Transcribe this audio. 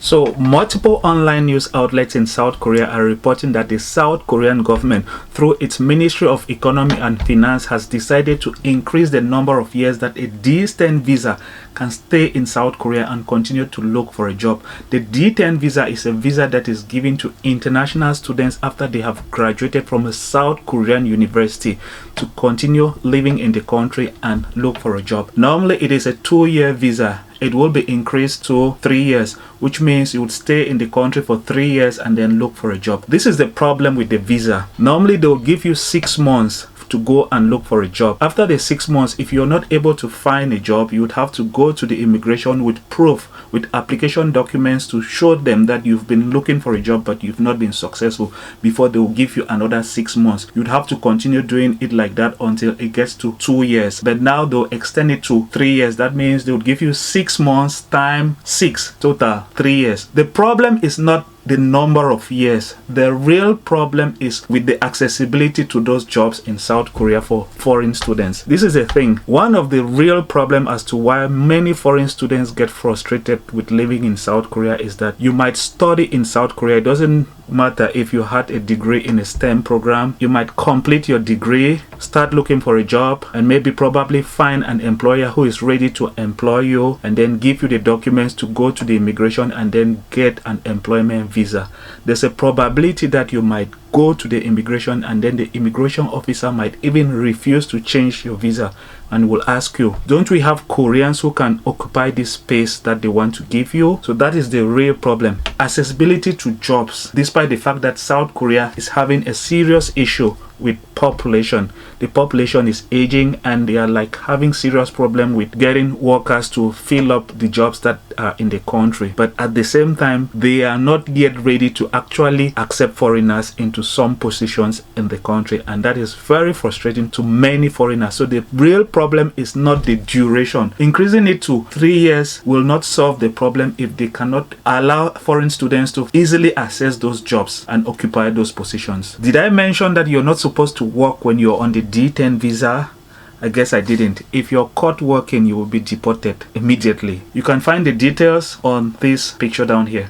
So, multiple online news outlets in South Korea are reporting that the South Korean government, through its Ministry of Economy and Finance, has decided to increase the number of years that a D10 visa can stay in South Korea and continue to look for a job. The D10 visa is a visa that is given to international students after they have graduated from a South Korean university to continue living in the country and look for a job. Normally, it is a 2-year visa. It will be increased to 3 years, which means you would stay in the country for 3 years and then look for a job. This is the problem with the visa. Normally, they will give you 6 months to go and look for a job. After the 6 months, if you're not able to find a job, you would have to go to the immigration with proof, with application documents to show them that you've been looking for a job but you've not been successful before they will give you another 6 months. You'd have to continue doing it like that until it gets to 2 years. But now they'll extend it to 3 years. That means they would give you 6 months times 6, total 3 years. The problem is not the number of years. The real problem is with the accessibility to those jobs in South Korea for foreign students. This is a thing. One of the real problems as to why many foreign students get frustrated with living in South Korea is that you might study in South Korea. It doesn't matter if you had a degree in a STEM program. You might complete your degree, start looking for a job, and maybe probably find an employer who is ready to employ you and then give you the documents to go to the immigration and then get an employment visa. There's a probability that you might go to the immigration and then the immigration officer might even refuse to change your visa and will ask you, don't we have Koreans who can occupy this space that they want to give you? So that is the real problem. Accessibility to jobs, despite the fact that South Korea is having a serious issue with population. The population is aging and they are like having serious problem with getting workers to fill up the jobs that are in the country. But at the same time, they are not yet ready to actually accept foreigners into some positions in the country, and that is very frustrating to many foreigners. So the real problem is not the duration. Increasing it to 3 years will not solve the problem if they cannot allow foreign students to easily access those jobs and occupy those positions. Did I mention that you're not supposed to work when you're on the D10 visa? I guess I didn't. If you're caught working, you will be deported immediately. You can find the details on this picture down here.